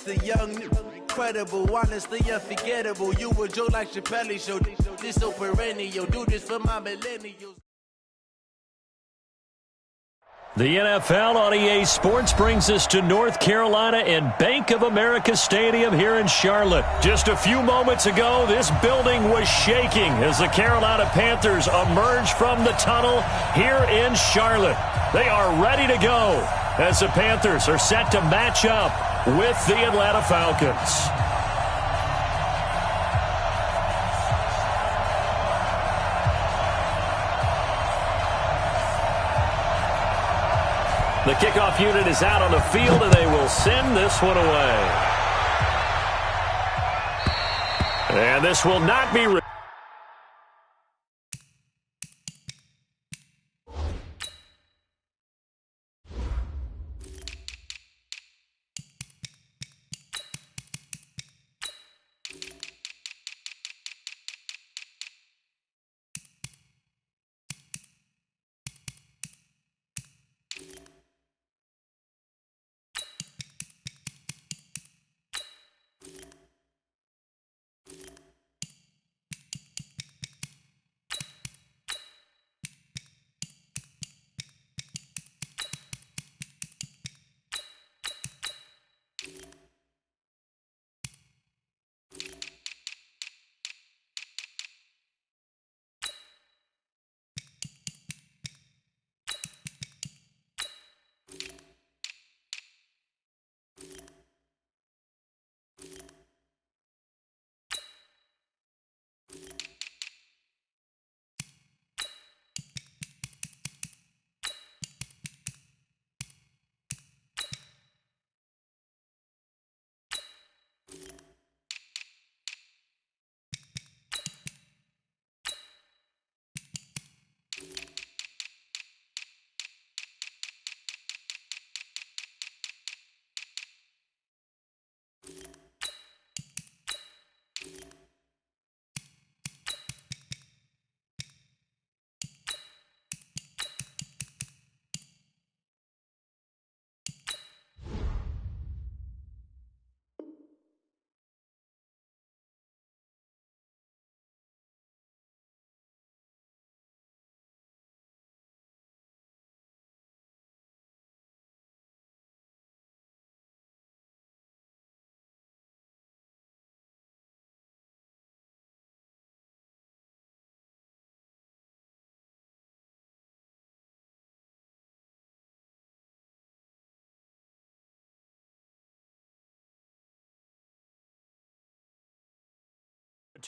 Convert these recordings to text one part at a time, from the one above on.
the young, incredible, honestly unforgettable. You a joke like Chappelle Show. This so perennial. Do this for my millennials. The NFL on EA Sports brings us to North Carolina and Bank of America Stadium here in Charlotte. Just a few moments ago, this building was shaking as the Carolina Panthers emerged from the tunnel here in Charlotte. They are ready to go as the Panthers are set to match up with the Atlanta Falcons. The kickoff unit is out on the field, and they will send this one away. And this will not be...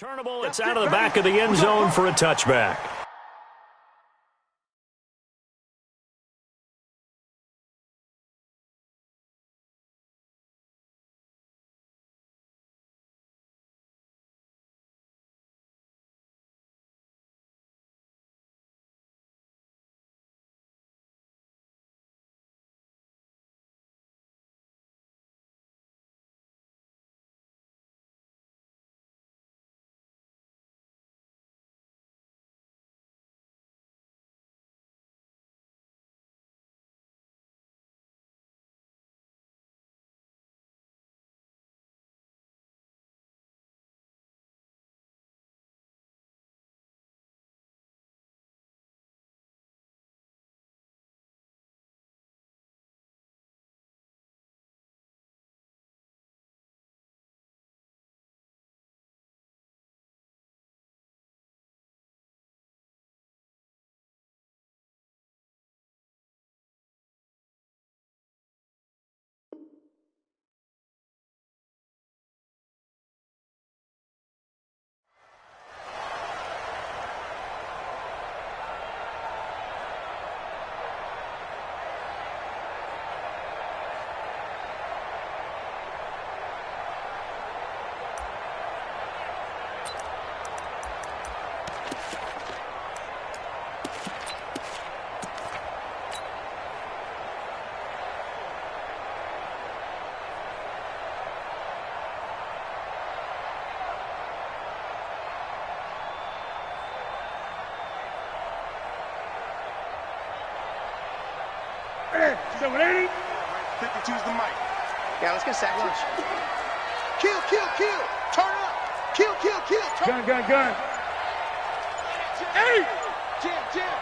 Returnable, it's out of the back of the end zone for a touchback. Hey, 780. 52's the mic. Yeah, let's get sack lunch. Kill, kill, kill. Turn up. Kill, kill, kill. Turn. Gun. Hey! Jam.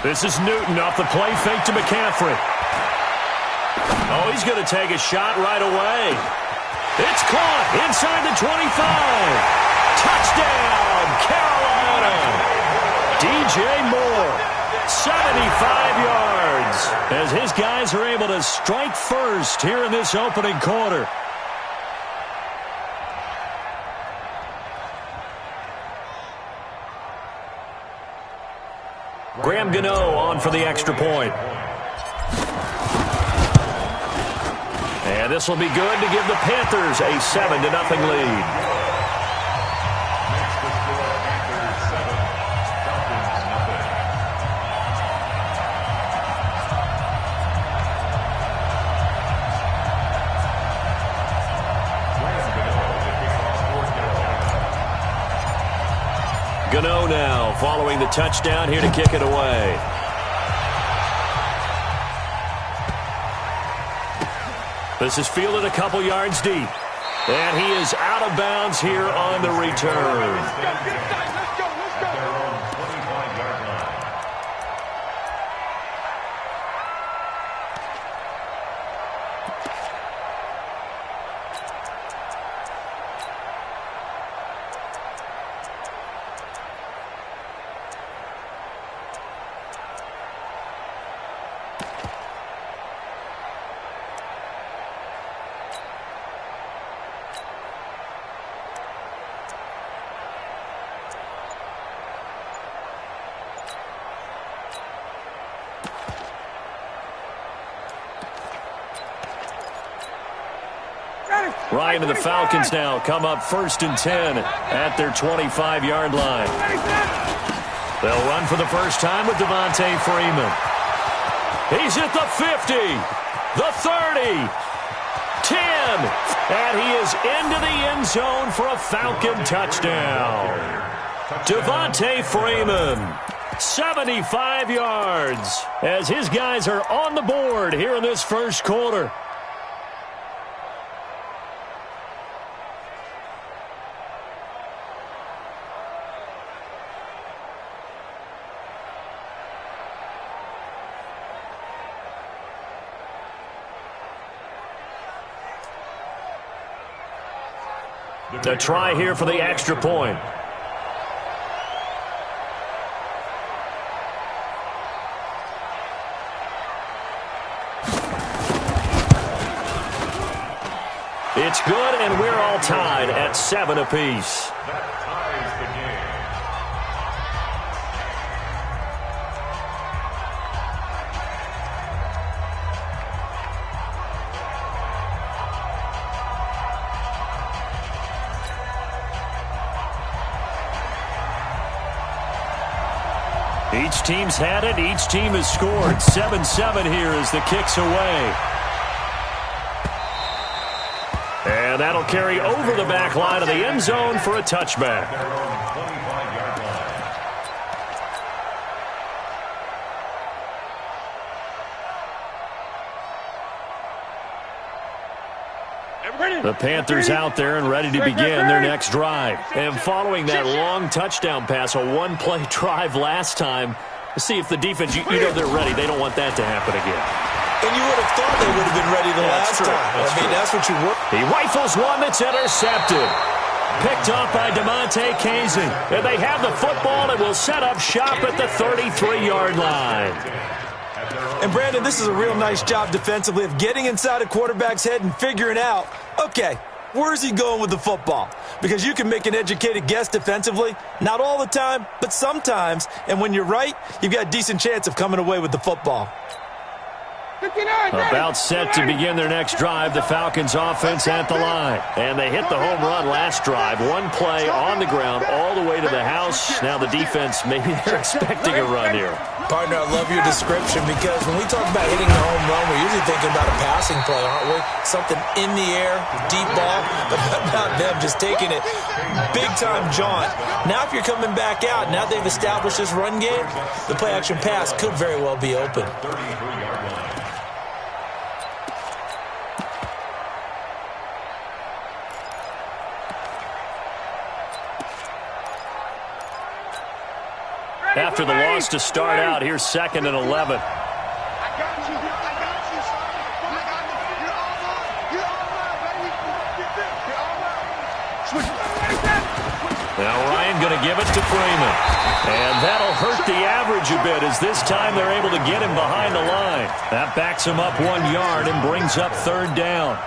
This is Newton off the play fake to McCaffrey. Oh, he's going to take a shot right away. It's caught inside the 25. Touchdown, Carolina. DJ Moore, 75 yards, as his guys are able to strike first here in this opening quarter. Graham Gano on for the extra point. And this will be good to give the Panthers a 7-0 lead. Gano now following the touchdown here to kick it away. This is fielded a couple yards deep. And he is out of bounds here on the return. Let's go. Ryan and the Falcons now come up 1st and 10 at their 25-yard line. They'll run for the first time with Devontae Freeman. He's at the 50, the 30, 10, and he is into the end zone for a Falcon touchdown. Devontae Freeman, 75 yards, as his guys are on the board here in this first quarter. The try here for the extra point. It's good, and we're all tied at 7 apiece. Each team's had it. Each team has scored. 7-7 here as the kick's away. And that'll carry over the back line of the end zone for a touchback. The Panthers out there and ready to begin their next drive. And following that long touchdown pass, a one-play drive last time, let's see if the defense, you know they're ready. They don't want that to happen again. And you would have thought they would have been ready the last time. That's what you want. He rifles one that's intercepted. Picked off by DeMonte Casey. And they have the football and will set up shop at the 33-yard line. And, Brandon, this is a real nice job defensively of getting inside a quarterback's head and figuring out, okay, where's he going with the football? Because you can make an educated guess defensively. Not all the time, but sometimes. And when you're right, you've got a decent chance of coming away with the football. About set to begin their next drive, the Falcons offense at the line. And they hit the home run last drive. One play on the ground all the way to the house. Now the defense, maybe they're expecting a run here. Partner, I love your description because when we talk about hitting the home run, we're usually thinking about a passing play, aren't we? Something in the air, deep ball, but not them just taking it big-time jaunt. Now if you're coming back out, now they've established this run game, the play-action pass could very well be open. after the loss to start out. Here's 2nd and 11. Now Ryan going to give it to Freeman. And that'll hurt the average a bit as this time they're able to get him behind the line. That backs him up 1 yard and brings up 3rd down.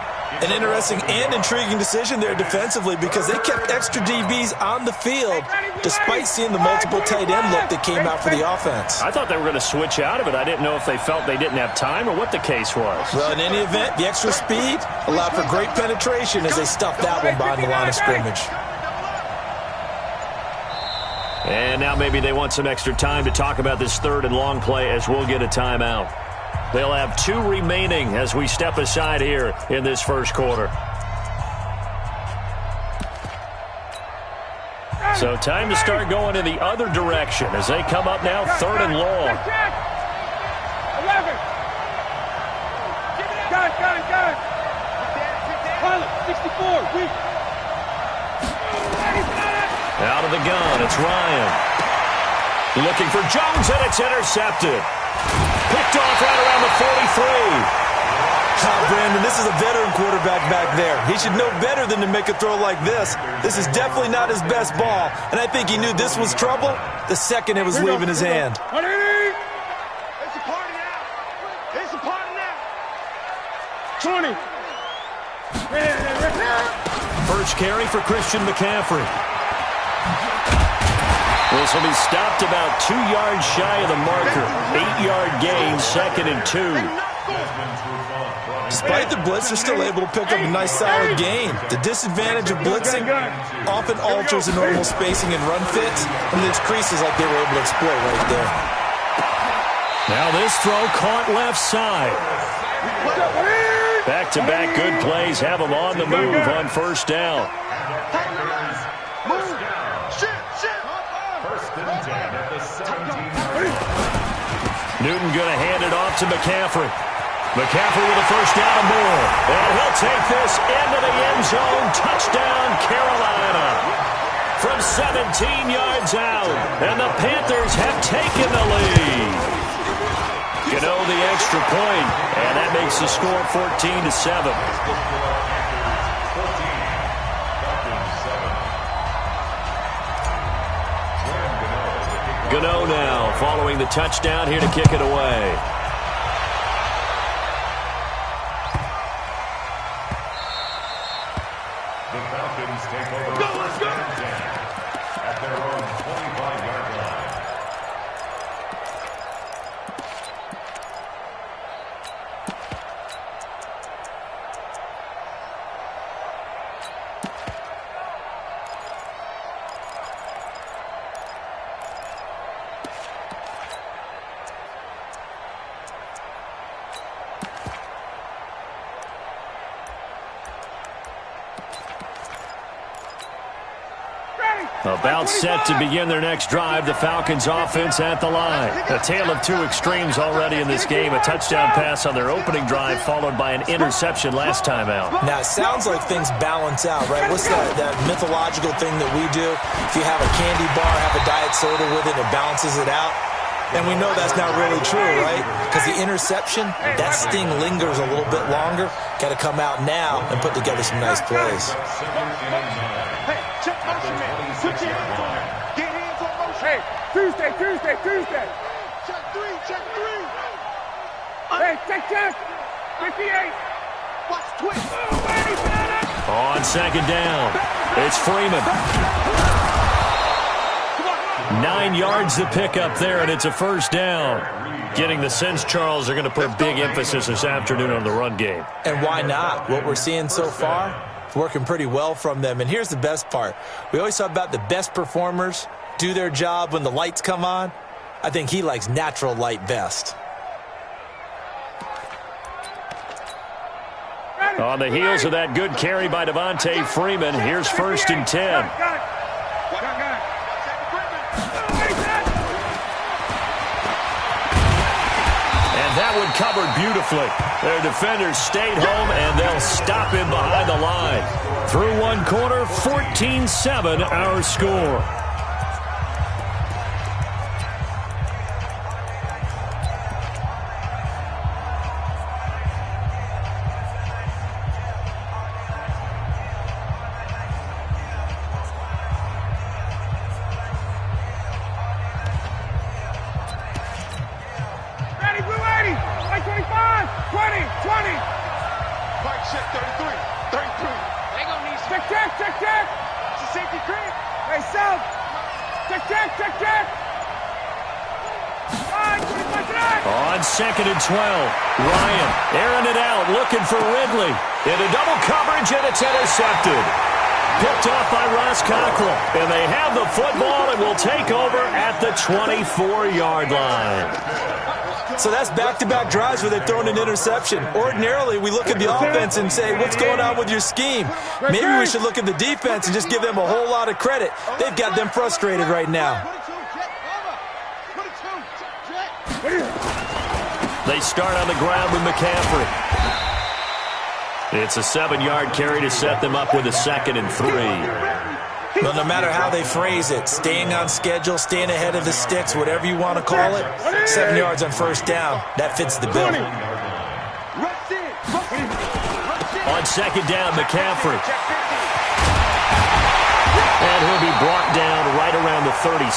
An interesting and intriguing decision there defensively because they kept extra DBs on the field despite seeing the multiple tight end look that came out for the offense. I thought they were going to switch out of it. I didn't know if they felt they didn't have time or what the case was. Well, in any event, the extra speed allowed for great penetration as they stuffed that one behind the line of scrimmage. And now maybe they want some extra time to talk about this 3rd and long play as we'll get a timeout. They'll have 2 remaining as we step aside here in this first quarter. So time to start going in the other direction as they come up now 3rd and long. 11. Gun. 64. Weak. Out of the gun, it's Ryan. Looking for Jones, and it's intercepted. Picked off right around the 43. Brandon, this is a veteran quarterback back there. He should know better than to make a throw like this. This is definitely not his best ball, and I think he knew this was trouble the second it was leaving his hand. It's a party now. It's a party now. 20. First carry for Christian McCaffrey. This will be stopped about 2 yards shy of the marker. 8-yard gain, 2nd and 2. Despite the blitz, they're still able to pick up a nice solid gain. The disadvantage of blitzing often alters the normal spacing and run fits, and leaves creases like they were able to exploit right there. Now this throw caught left side. Back-to-back good plays have them on the move on 1st down. Newton going to hand it off to McCaffrey. McCaffrey with a 1st down and more. And he'll take this into the end zone. Touchdown, Carolina. From 17 yards out. And the Panthers have taken the lead. Gano the extra point. And that makes the score 14-7. Gano now following the touchdown here to kick it away. The Falcons take over at their own 25-yard line. About set to begin their next drive, the Falcons offense at the line. A tale of 2 extremes already in this game. A touchdown pass on their opening drive followed by an interception last time out. Now, it sounds like things balance out, right? What's that mythological thing that we do? If you have a candy bar, have a diet soda with it, it balances it out. And we know that's not really true, right? Because the interception, that sting lingers a little bit longer. Got to come out now and put together some nice plays. Hey, check motion, man. Put your hands on it. Get hands on motion. Hey, Tuesday. Check 3. Hey, check. 58. Watch twist. On 2nd down, it's Freeman. 9 yards to pick up there, and it's a 1st down. Getting the sense, Charles, are going to put big emphasis this afternoon on the run game. And why not? What we're seeing so far, it's working pretty well from them. And here's the best part. We always talk about the best performers do their job when the lights come on. I think he likes natural light best. On the heels of that good carry by Devontae Freeman, here's 1st and 10. That one covered beautifully. Their defenders stayed home, and they'll stop him behind the line. Through 1 quarter, 14-7 our score. Hey, South! Check! On 2nd and 12, Ryan airing it out, looking for Ridley. Into double coverage, and it's intercepted. Picked off by Ross Cockrell. And they have the football and will take over at the 24-yard line. So that's back-to-back drives where they've thrown an interception. Ordinarily, we look at the offense and say, what's going on with your scheme? Maybe we should look at the defense and just give them a whole lot of credit. They've got them frustrated right now. They start on the ground with McCaffrey. It's a 7-yard carry to set them up with a 2nd and 3. Well, no matter how they phrase it, staying on schedule, staying ahead of the sticks, whatever you want to call it, 7 yards on first down, that fits the bill. On 2nd down, McCaffrey. And he'll be brought down right around the 37.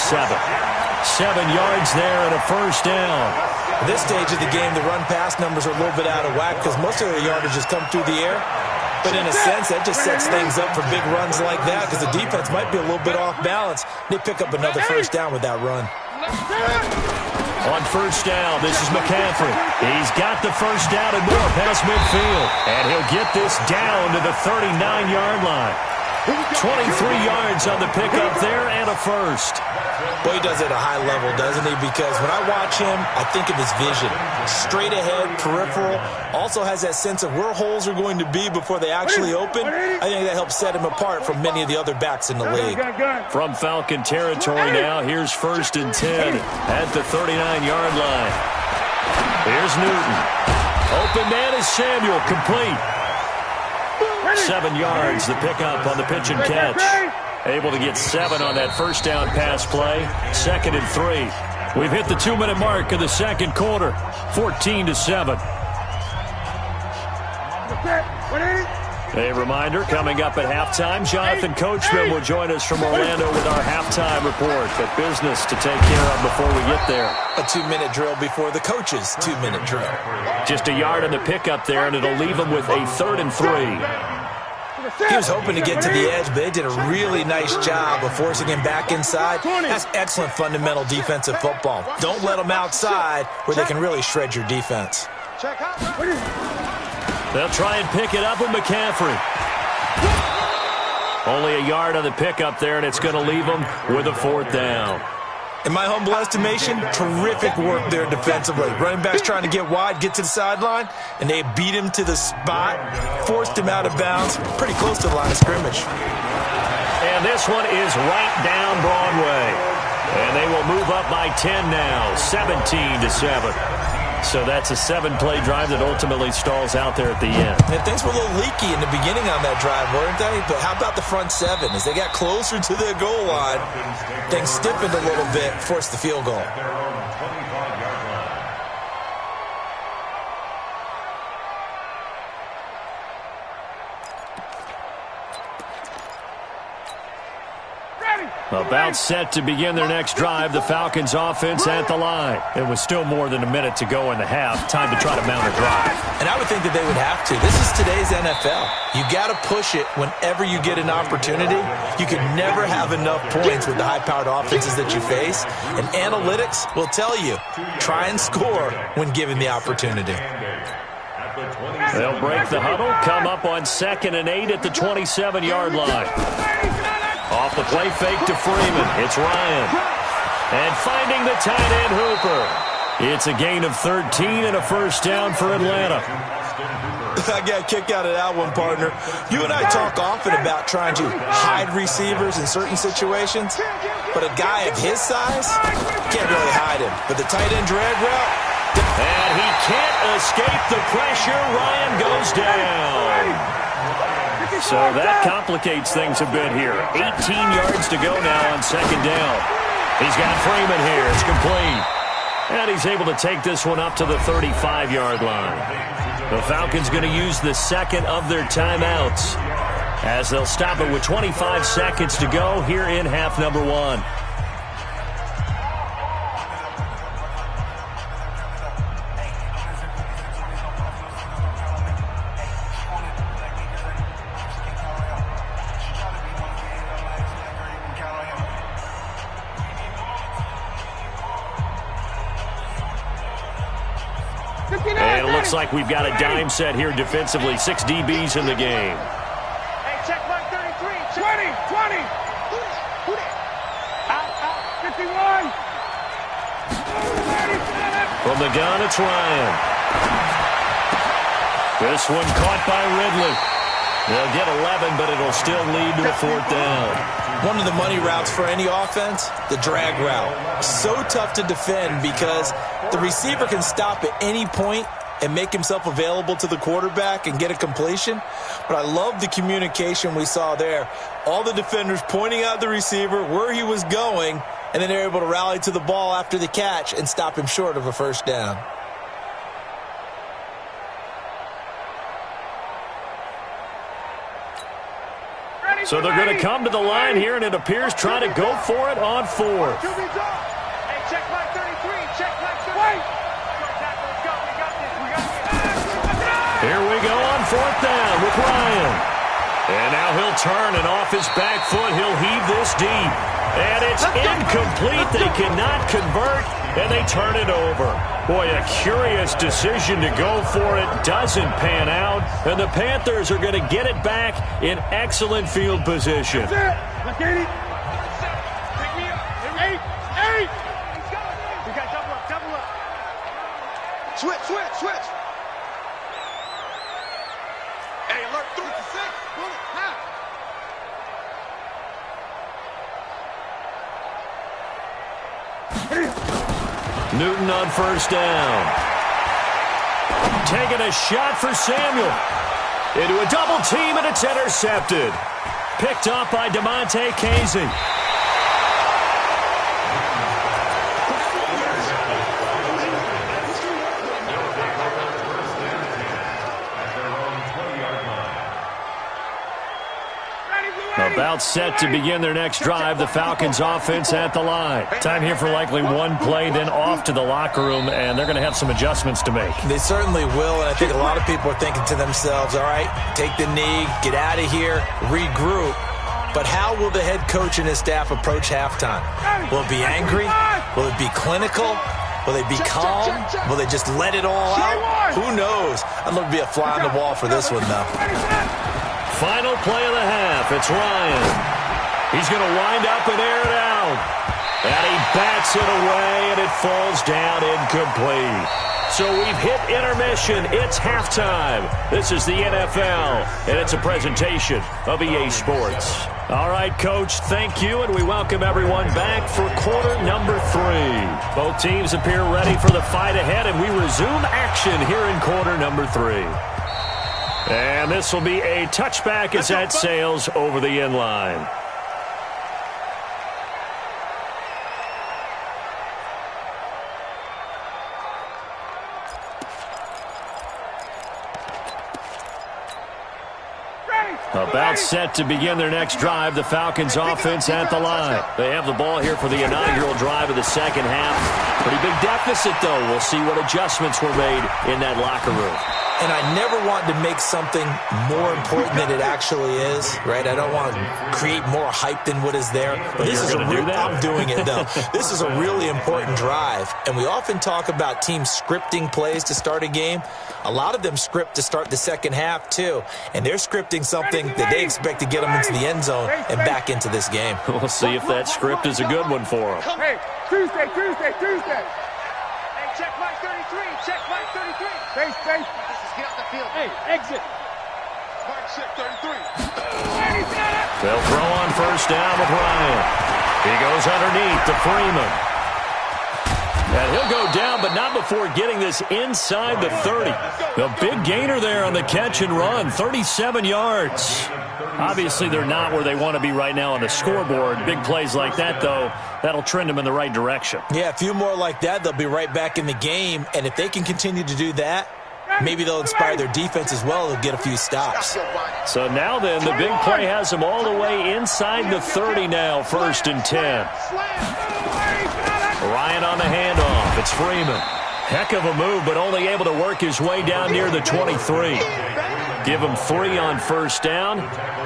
7 yards there and a first down. At this stage of the game, the run-pass numbers are a little bit out of whack because most of their yardage has come through the air. But in a sense, that just sets things up for big runs like that because the defense might be a little bit off balance. They pick up another first down with that run. On first down, this is McCaffrey. He's got the first down and more past midfield. And he'll get this down to the 39-yard line. 23 yards on the pickup there and a first. Well, he does it at a high level, doesn't he? Because when I watch him, I think of his vision. Straight ahead, peripheral. Also has that sense of where holes are going to be before they actually open. I think that helps set him apart from many of the other backs in the league. From Falcon territory now, here's 1st and 10 at the 39-yard line. Here's Newton. Open man is Samuel, complete. 7 yards, the pickup on the pitch and catch. Able to get 7 on that first down pass play. 2nd and 3. We've hit the 2-minute mark of the second quarter. 14-7. A reminder, coming up at halftime, Jonathan Coachman will join us from Orlando with our halftime report. But business to take care of before we get there. A 2-minute drill before the coach's 2-minute drill. Just a yard on the pickup there, and it'll leave them with a 3rd and 3. He was hoping to get to the edge, but they did a really nice job of forcing him back inside. That's excellent fundamental defensive football. Don't let them outside where they can really shred your defense. They'll try and pick it up with McCaffrey. Only a yard on the pickup there, and it's going to leave them with a 4th down. In my humble estimation, terrific work there defensively. Running backs trying to get wide, get to the sideline, and they beat him to the spot, forced him out of bounds, pretty close to the line of scrimmage. And this one is right down Broadway. And they will move up by 10 now, 17-7. So that's a 7-play drive that ultimately stalls out there at the end. And things were a little leaky in the beginning on that drive, weren't they? But how about the front 7? As they got closer to the goal line, things stiffened a little bit, forced the field goal. About set to begin their next drive, the Falcons offense at the line. It was still more than a minute to go in the half. Time to try to mount a drive. And I would think that they would have to. This is today's NFL. You got to push it whenever you get an opportunity. You can never have enough points with the high-powered offenses that you face. And analytics will tell you, try and score when given the opportunity. They'll break the huddle, come up on 2nd and 8 at the 27-yard line. Off the play fake to Freeman. It's Ryan. And finding the tight end Hooper. It's a gain of 13 and a first down for Atlanta. I got a kick out of that one, partner. You and I talk often about trying to hide receivers in certain situations, but a guy of his size can't really hide him. But the tight end drag route, and he can't escape the pressure. Ryan goes down. So that complicates things a bit here. 18 yards to go now on 2nd down. He's got Freeman here. It's complete. And he's able to take this one up to the 35-yard line. The Falcons going to use the 2nd of their timeouts as they'll stop it with 25 seconds to go here in half number 1. Looks like we've got a dime set here defensively. 6 DBs in the game. Hey, check mark 33. 20. Out. 51. From the gun, it's Ryan. This one caught by Ridley. They'll get 11, but it'll still lead to a 4th down. One of the money routes for any offense, the drag route. So tough to defend because the receiver can stop at any point and make himself available to the quarterback and get a completion. But I love the communication we saw there. All the defenders pointing out the receiver, where he was going, and then they're able to rally to the ball after the catch and stop him short of a 1st down. So they're going to come to the line here, and it appears trying to go for it on 4th. Hey, check mark 33. Check mark 33. Here we go on 4th down with Ryan. And now he'll turn, and off his back foot, he'll heave this deep. And it's incomplete. They cannot convert, and they turn it over. Boy, a curious decision to go for it. Doesn't pan out, and the Panthers are going to get it back in excellent field position. Look at it. Pick me up. 8. We got double up. Switch. Hey, alert 3 to 6. Half. Newton on 1st down. Taking a shot for Samuel. Into a double team, and it's intercepted. Picked up by DeMonte Casey. About set to begin their next drive. The Falcons offense at the line. Time here for likely one play, then off to the locker room, and they're going to have some adjustments to make. They certainly will, and I think a lot of people are thinking to themselves, all right, take the knee, get out of here, regroup. But how will the head coach and his staff approach halftime? Will it be angry? Will it be clinical? Will they be calm? Will they just let it all out? Who knows? I'd love to be a fly on the wall for this one, though. Final play of the half. It's Ryan. He's going to wind up and air it out. And he bats it away, and it falls down incomplete. So we've hit intermission. It's halftime. This is the NFL, and it's a presentation of EA Sports. All right, Coach, thank you, and we welcome everyone back for quarter number 3. Both teams appear ready for the fight ahead, and we resume action here in quarter number 3. And this will be a touchback as that sails over the end line. About set to begin their next drive. The Falcons offense at the line. They have the ball here for the inaugural drive of the second half. Pretty big deficit, though. We'll see what adjustments were made in that locker room. And I never want to make something more important than it actually is, right? I don't want to create more hype than what is there. But this is a real, I'm doing it, though. This is a really important drive. And we often talk about teams scripting plays to start a game. A lot of them script to start the second half, too. And they're scripting something that they expect to get them into the end zone and back into this game. We'll see if that script is a good one for them. Hey, Tuesday. Hey, check mark 33. Check mark 33. Face. Get off the field. Hey, exit. Mark check 33. They'll throw on first down with Ryan. He goes underneath to Freeman. And he'll go down, but not before getting this inside the 30. A big gainer there on the catch and run, 37 yards. Obviously, they're not where they want to be right now on the scoreboard. Big plays like that, though, that'll trend them in the right direction. Yeah, a few more like that, they'll be right back in the game. And if they can continue to do that, maybe they'll inspire their defense as well. They'll get a few stops. So now then, the big play has them all the way inside the 30 now, 1st and 10. Ryan on the handoff. It's Freeman. Heck of a move, but only able to work his way down near the 23. Give him 3 on first down.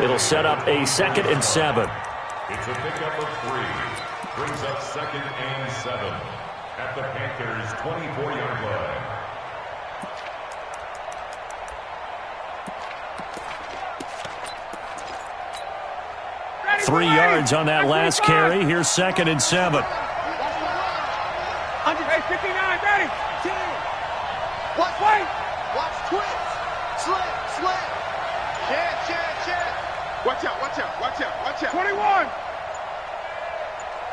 It'll set up a 2nd and 7. It's a pickup of 3. Brings up 2nd and 7 at the Panthers' 24-yard line. 3 yards on that last carry. Here's 2nd and 7. Hey, 59, Daddy. Watch twist. Slam. Chad. Watch out. 21.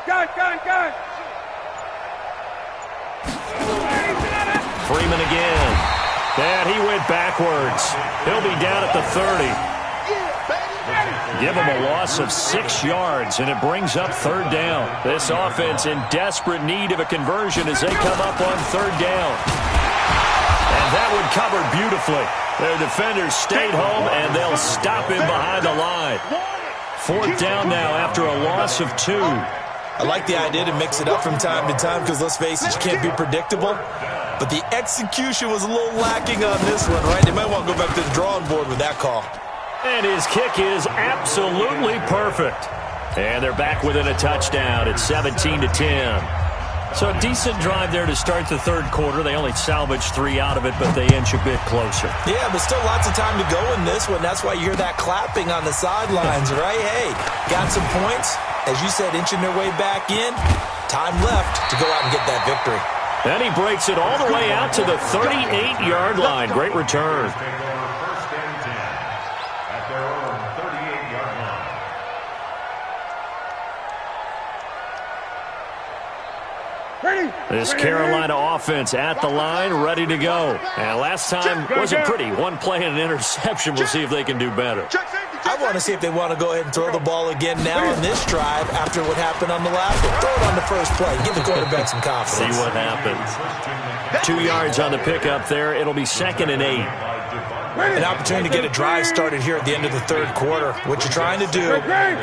Gun. Freeman again. And he went backwards. He'll be down at the 30. Give him a loss of 6 yards, and it brings up 3rd down. This offense in desperate need of a conversion as they come up on 3rd down. And that one covered beautifully. Their defenders stayed home, and they'll stop him behind the line. 4th down now after a loss of 2. I like the idea to mix it up from time to time because, let's face it, you can't be predictable. But the execution was a little lacking on this one, right? They might want to go back to the drawing board with that call. And his kick is absolutely perfect. And they're back within a touchdown. It's 17-10. So a decent drive there to start the 3rd quarter. They only salvaged 3 out of it, but they inch a bit closer. Yeah, but still lots of time to go in this one. That's why you hear that clapping on the sidelines, right? Hey, got some points. As you said, inching their way back in. Time left to go out and get that victory. And he breaks it all the way out to the 38-yard line. Great return. This Carolina offense at the line, ready to go. And last time wasn't pretty. One play and an interception. We'll see if they can do better. I want to see if they want to go ahead and throw the ball again now on this drive after what happened on the last one. Throw it on the first play. Give the quarterback some confidence. See what happens. 2 yards on the pickup there. It'll be 2nd and 8. An opportunity to get a drive started here at the end of the 3rd quarter. What you're trying to do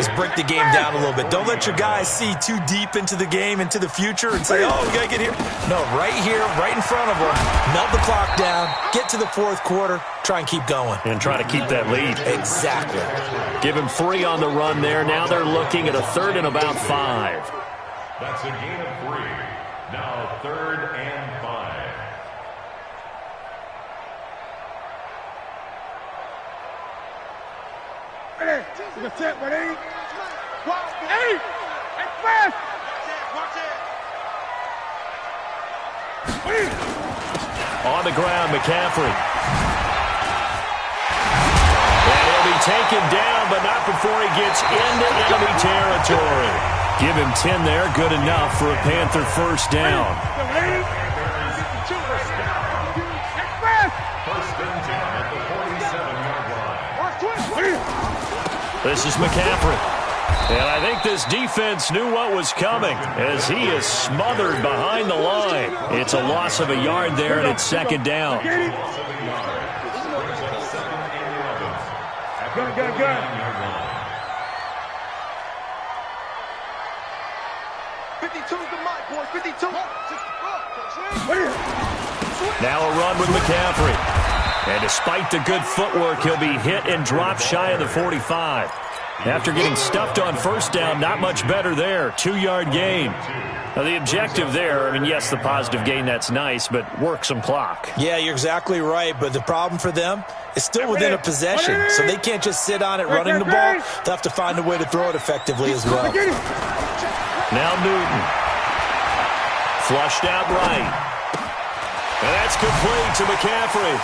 is break the game down a little bit. Don't let your guys see too deep into the game, into the future, and say, oh, we got to get here. No, right here, right in front of them. Melt the clock down, get to the 4th quarter, try and keep going. And try to keep that lead. Exactly. Give him 3 on the run there. Now they're looking at a 3rd and about 5. That's a gain of 3. Now 3rd and 5. Ready. Hey, fast. On the ground, McCaffrey. And he'll be taken down, but not before he gets into enemy territory. Give him 10 there, good enough for a Panther 1st down. This is McCaffrey. And I think this defense knew what was coming as he is smothered behind the line. It's a loss of a yard there, and it's 2nd down. Gun. 52's the mic, boys. 52. Now a run with McCaffrey. And despite the good footwork, he'll be hit and dropped shy of the 45. After getting stuffed on 1st down, not much better there. 2-yard gain. Now the objective there, I mean, yes, the positive gain, that's nice, but work some clock. Yeah, you're exactly right, but the problem for them is still within a possession, so they can't just sit on it running the ball. They'll have to find a way to throw it effectively as well. Now Newton. Flushed out right. And that's complete to McCaffrey.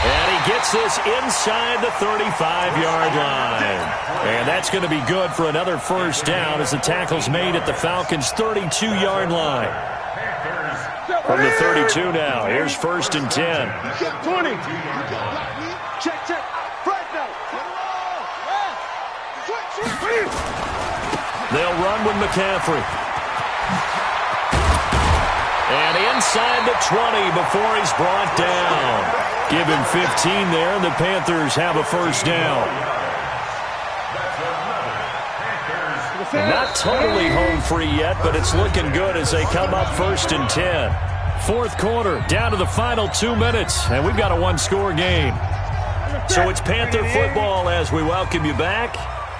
And he gets this inside the 35-yard line. And that's going to be good for another 1st down as the tackle's made at the Falcons' 32-yard line. From the 32 now, here's 1st and 10. 20. Check. They'll run with McCaffrey. And inside the 20 before he's brought down. Give him 15 there, and the Panthers have a 1st down. Not totally home free yet, but it's looking good as they come up 1st and 10. 4th quarter, down to the final 2 minutes, and we've got a 1-score game. So it's Panther football as we welcome you back.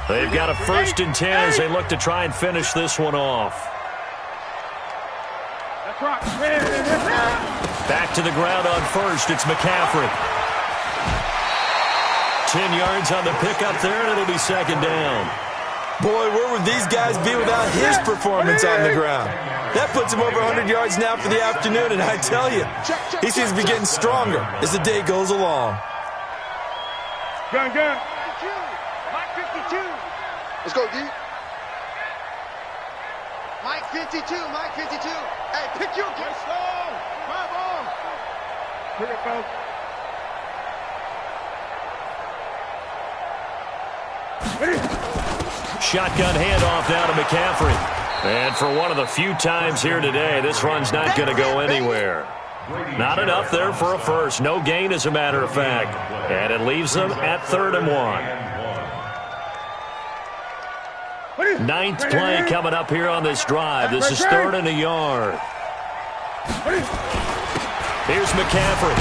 They've got a 1st and 10 as they look to try and finish this one off. Back to the ground on 1st. It's McCaffrey. 2 10 yards on the pickup there, and it'll be second down. Boy, where would these guys be without his performance on the ground? That puts him over 100 yards now for the afternoon, and I tell you, he seems to be getting stronger as the day goes along. Gun, gun. Mike 52. Let's go, D. Mike 52, Mike 52. Hey, pick your kick. Slow. My ball. Pick it, folks. Shotgun handoff down to McCaffrey. And for one of the few times here today, this run's not going to go anywhere. Not enough there for a first. No gain, as a matter of fact. And it leaves them at 3rd and 1. Ninth play coming up here on this drive. This is 3rd and a yard. Here's McCaffrey.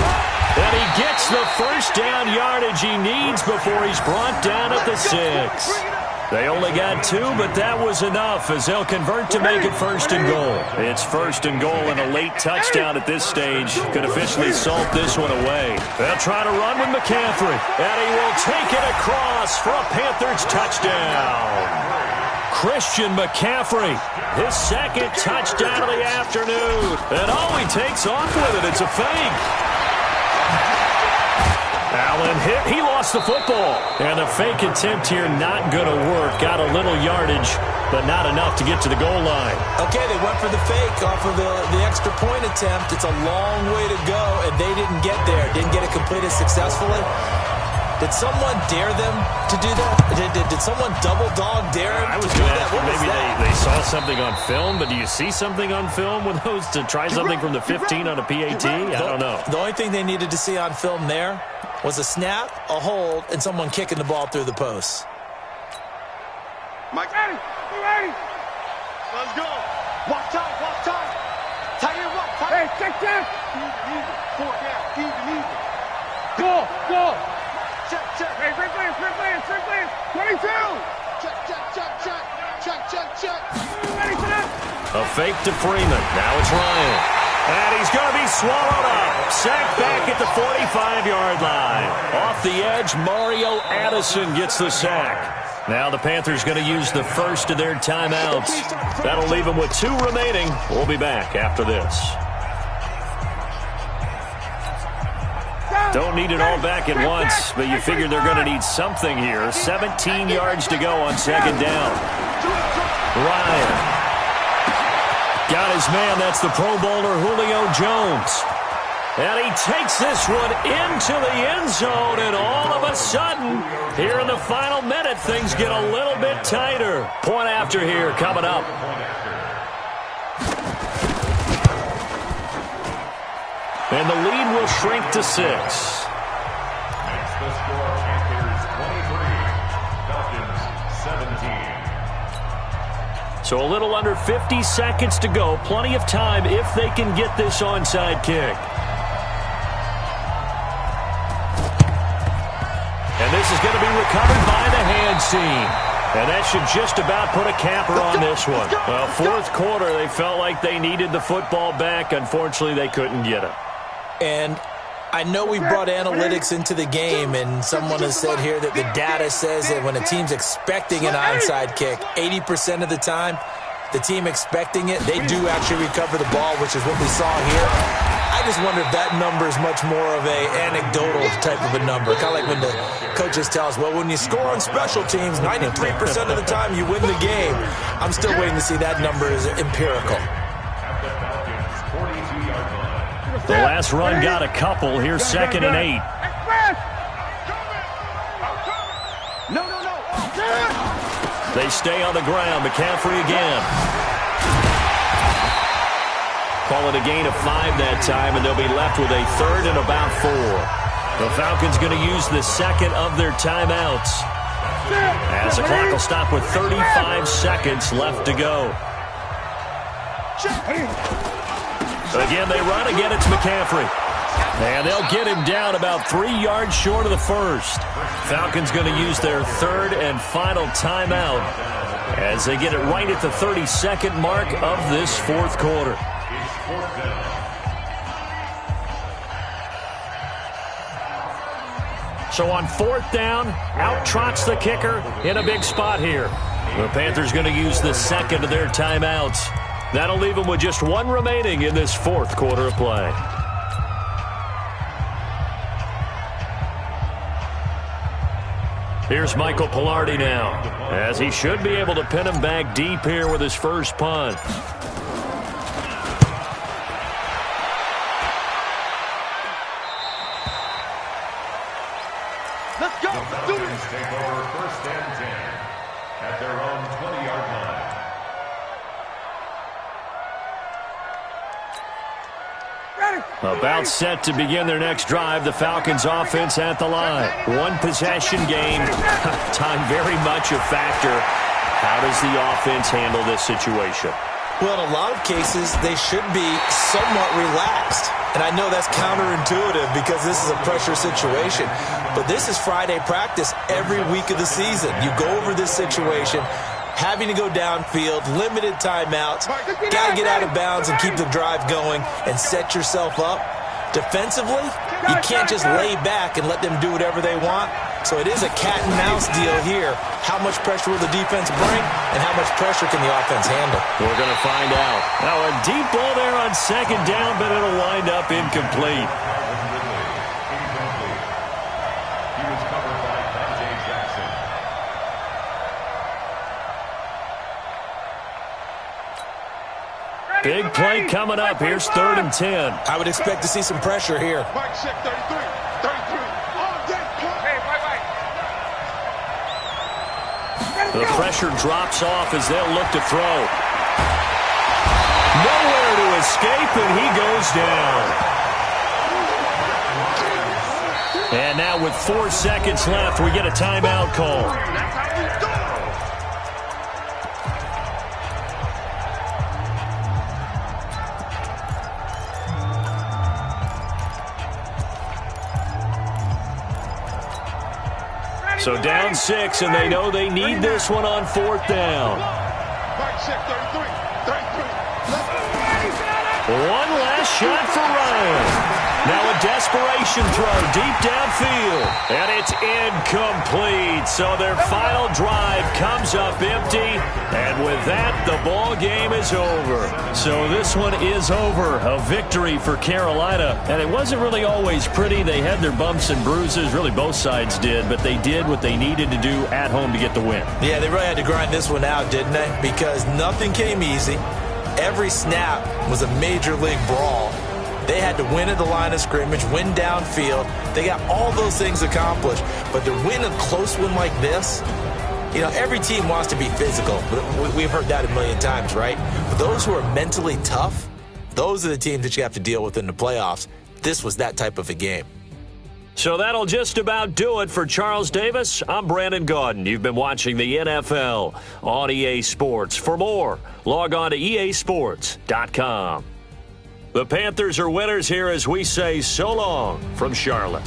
And he gets the first down yardage he needs before he's brought down at the 6. They only got 2, but that was enough as they'll convert to make it 1st and goal. It's 1st and goal, and a late touchdown at this stage could officially salt this one away. They'll try to run with McCaffrey, and he will take it across for a Panthers touchdown. Christian McCaffrey, his 2nd touchdown of the afternoon. And he takes off with it. It's a fake. Allen hit. He lost the football. And the fake attempt here not going to work. Got a little yardage, but not enough to get to the goal line. Okay, they went for the fake off of the extra point attempt. It's a long way to go, and they didn't get there. Didn't get it completed successfully. Did someone dare them to do that? Did someone double dog dare them I was to do going to that? ask What was maybe that? they saw something on film, but do you see something on film with those to try something from the 15 on a PAT? I don't know. The only thing they needed to see on film there was a snap, a hold, and someone kicking the ball through the post. Mike, ready? Let's go. Watch time, watch time. Tight end, what? Hey, check. Easy. 4 down, easy. Go. Check. Hey, quick lance. 22. Check. Ready for that? A fake to Freeman. Now it's Ryan. And he's going to be swallowed up. Sacked back at the 45-yard line. Off the edge, Mario Addison gets the sack. Now the Panthers going to use the first of their timeouts. That'll leave them with 2 remaining. We'll be back after this. Don't need it all back at once, but you figure they're going to need something here. 17 yards to go on 2nd down. Ryan. Got his man. That's the Pro Bowler Julio Jones. And he takes this one into the end zone, and all of a sudden, here in the final minute, things get a little bit tighter. Point after here coming up. And the lead will shrink to 6. Next, the score, Panthers 23, Falcons 17. So a little under 50 seconds to go. Plenty of time if they can get this onside kick. And this is going to be recovered by the hand seam. And that should just about put a capper on this one. Well, 4th quarter, they felt like they needed the football back. Unfortunately, they couldn't get it. And I know we brought analytics into the game, and someone has said here that the data says that when a team's expecting an onside kick, 80% of the time, the team expecting it, they do actually recover the ball, which is what we saw here. I just wonder if that number is much more of a anecdotal type of a number. Kind of like when the coaches tell us, well, when you score on special teams, 93% of the time you win the game. I'm still waiting to see that number is empirical. The last run got a couple. Here's 2nd and 8. No. They stay on the ground. McCaffrey again. Call it a gain of 5 that time, and they'll be left with a 3rd and about 4. The Falcons going to use the 2nd of their timeouts, as the clock will stop with 35 seconds left to go. Again, they run. Again, it's McCaffrey. And they'll get him down about 3 yards short of the first. Falcons going to use their 3rd and final timeout as they get it right at the 32nd mark of this 4th quarter. So on 4th down, out trots the kicker in a big spot here. The Panthers going to use the second of their timeouts. That'll leave them with just one remaining in this 4th quarter of play. Here's Michael Pilardi now, as he should be able to pin him back deep here with his first punt. Let's go. Let's do this. Take over 1st and 10 at their own 20-yard line. About set to begin their next drive, the Falcons offense at the line. One possession game. Time very much a factor. How does the offense handle this situation? Well, in a lot of cases, they should be somewhat relaxed. And I know that's counterintuitive because this is a pressure situation. But this is Friday practice every week of the season. You go over this situation, having to go downfield, limited timeouts, got to get out of bounds and keep the drive going and set yourself up. Defensively, you can't just lay back and let them do whatever they want. So it is a cat and mouse deal here. How much pressure will the defense bring and how much pressure can the offense handle? We're going to find out. Now a deep ball there on 2nd down, but it'll wind up incomplete. He was covered by Dante Jackson. Big play coming up. Here's 3rd and 10. I would expect to see some pressure here. Mike check 33. 33. Hey, The pressure drops off as they'll look to throw. Nowhere to escape, and he goes down. And now with 4 seconds left, we get a timeout call. That's how we do it. So down 6, and they know they need this one on 4th down. Mike check 33. 33. One last shot for Ryan. Now a desperation throw deep downfield. And it's incomplete. So their final drive comes up empty. And with that, the ball game is over. So this one is over. A victory for Carolina. And it wasn't really always pretty. They had their bumps and bruises. Really, both sides did. But they did what they needed to do at home to get the win. Yeah, they really had to grind this one out, didn't they? Because nothing came easy. Every snap was a major league brawl. They had to win at the line of scrimmage, win downfield. They got all those things accomplished. But to win a close one like this, you know, every team wants to be physical. We've heard that a million times, right? But those who are mentally tough, those are the teams that you have to deal with in the playoffs. This was that type of a game. So that'll just about do it for Charles Davis. I'm Brandon Gaudin. You've been watching the NFL on EA Sports. For more, log on to easports.com. The Panthers are winners here as we say so long from Charlotte.